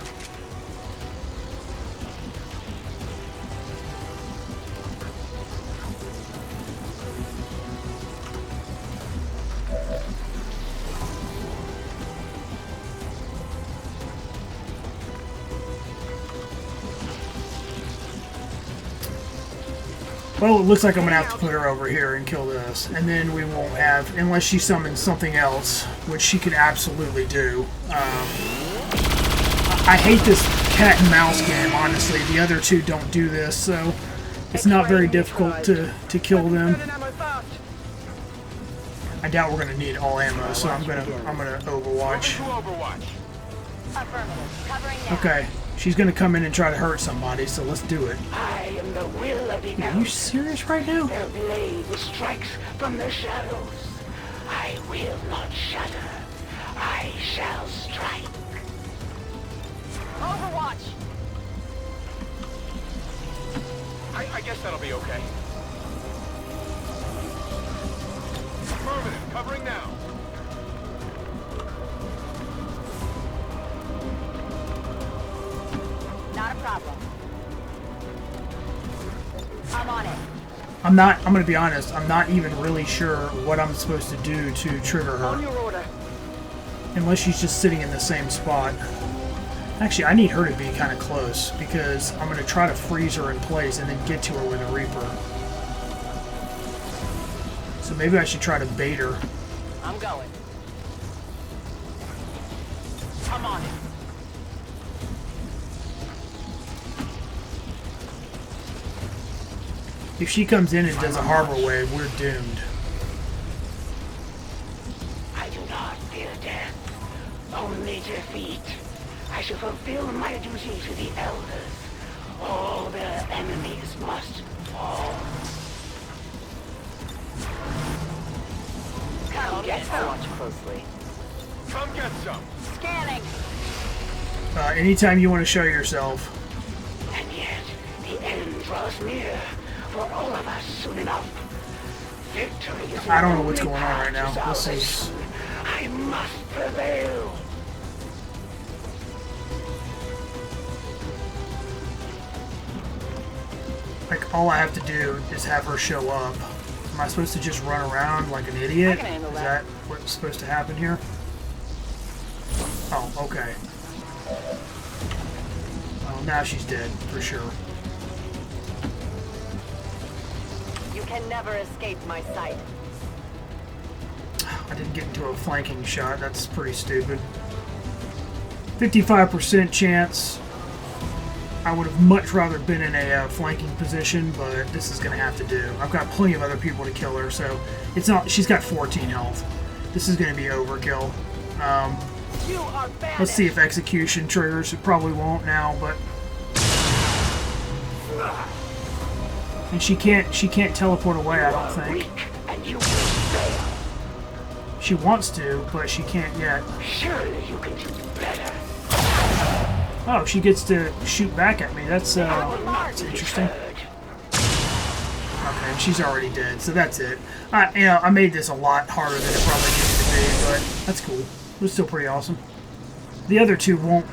Well, it looks like I'm going to have to put her over here and kill this. And then we won't have, unless she summons something else, which she could absolutely do. I hate this cat and mouse game, honestly. The other two don't do this, so it's not very difficult to kill them. I doubt we're going to need all ammo, so I'm gonna Overwatch. Okay. She's gonna come in and try to hurt somebody, so let's do it. I am the will of the Are you serious right now? Their blade strikes from the shadows. I will not shudder. I shall strike. Overwatch. guess that'll be okay. Affirmative, covering now. Not a problem. I'm on it. I'm gonna be honest, I'm not even really sure what I'm supposed to do to trigger On her. your order. Unless she's just sitting in the same spot. Actually, I need her to be kind of close, because I'm gonna try to freeze her in place and then get to her with a Reaper. So maybe I should try to bait her. I'm going. I'm on it. If she comes in and does a harbor wave, we're doomed. I do not fear death, only defeat. I shall fulfill my duty to the elders. All their enemies must fall. Come get some. Watch closely. Come get some. Scanning. Anytime you want to show yourself. And yet, the end draws near for all of us soon enough. Victory is I don't know the what's only going on path right now. to This is... salvation. I must prevail. Like, all I have to do is have her show up. Am I supposed to just run around like an idiot? I can handle Is that. that what's supposed to happen here? Oh, okay. Oh, now she's dead, for sure. You can never escape my sight. I didn't get into a flanking shot. That's pretty stupid. 55% chance. I would have much rather been in a flanking position, but this is going to have to do. I've got plenty of other people to kill her, so it's not. She's got 14 health. This is going to be overkill. You are banished. Let's see if execution triggers. It probably won't now, but and she can't teleport away. I don't think. And you will fail. She wants to, but she can't yet. Surely you can do better. Oh, she gets to shoot back at me. That's interesting. Okay, and she's already dead, so that's it. I made this a lot harder than it probably needed to be, but that's cool. It was still pretty awesome. The other two won't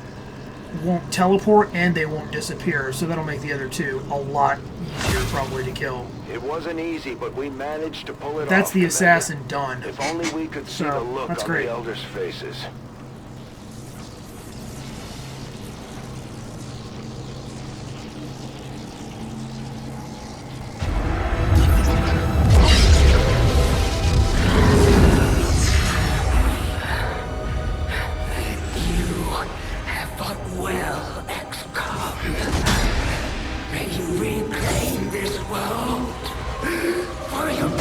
teleport and they won't disappear, so that'll make the other two a lot easier probably to kill. It wasn't easy, but we managed to pull it off. That's the Commander. assassin done. If only we could see So, the look that's on great. the elders' faces. Well, XCOM, may you reclaim this world for your own.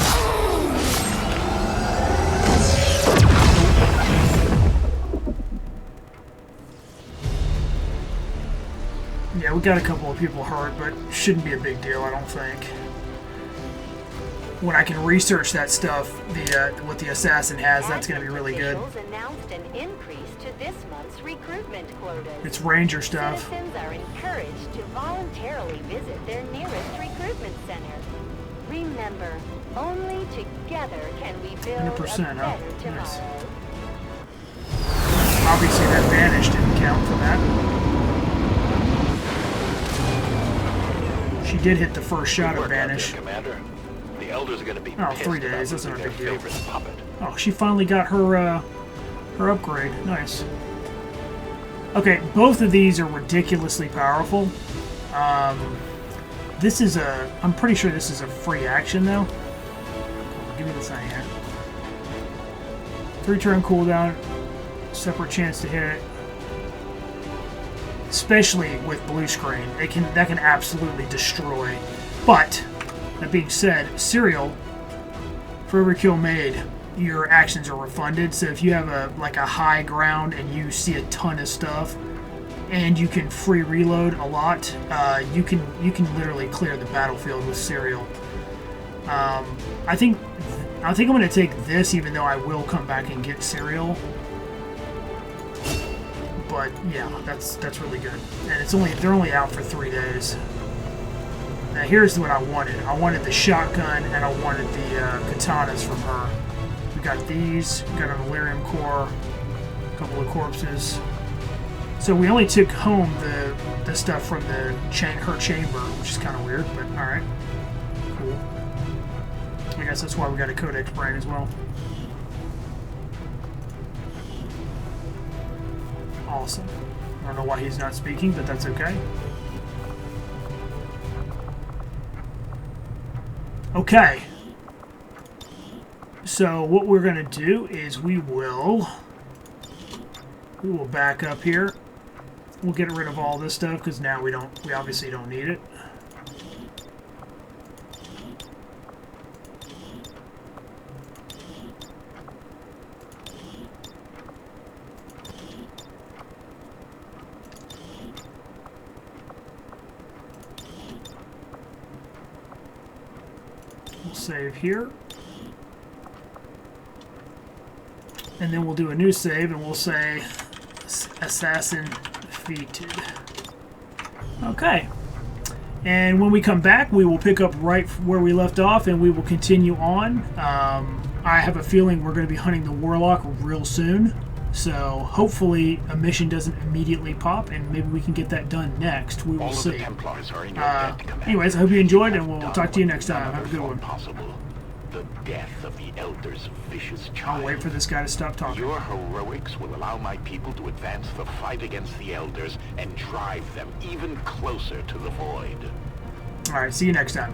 Yeah, we got a couple of people hurt, but shouldn't be a big deal, I don't think. When I can research that stuff, what the assassin has, that's going to be really good. Officials announced an increase to this month's recruitment quotas. It's ranger stuff. Citizens are encouraged to voluntarily visit their nearest recruitment center. Remember, only together can we build 100%, a huh? better Nice. tomorrow. Obviously that vanish didn't count for that. She did hit the first shot of vanish. Commander. The elders are going to be Oh, pissed 3 about days, that's losing not a their big deal. favorite puppet. Oh, she finally got her upgrade. Nice. Okay, both of these are ridiculously powerful. This is I'm pretty sure this is a free action though. Give me this thing here. 3-turn cooldown, separate chance to hit it. Especially with blue screen, that can absolutely destroy. But that being said, Serial, for every kill made, your actions are refunded. So if you have a high ground and you see a ton of stuff, and you can free reload a lot, you can literally clear the battlefield with Serial. I think I'm going to take this, even though I will come back and get Serial. But yeah, that's really good, and they're only out for 3 days. Now here's what I wanted. I wanted the shotgun and I wanted the katanas from her. We got these. We got an Illyrium core. A couple of corpses. So we only took home the stuff from her chamber, which is kind of weird, but alright. Cool. I guess that's why we got a Codex brain as well. Awesome. I don't know why he's not speaking, but that's okay. Okay. So what we're going to do is we will back up here. We'll get rid of all this stuff because now we obviously don't need it. We'll save here. And then we'll do a new save and we'll say assassin defeated. Okay. And when we come back, we will pick up right where we left off and we will continue on. I have a feeling we're going to be hunting the Warlock real soon. So hopefully a mission doesn't immediately pop and maybe we can get that done next. We will see. Anyways, I hope you enjoyed and we'll talk to you next time. Have a good one. The death of the Elder's vicious child. I'll wait for this guy to stop talking. Your heroics will allow my people to advance the fight against the Elders and drive them even closer to the Void. Alright, see you next time.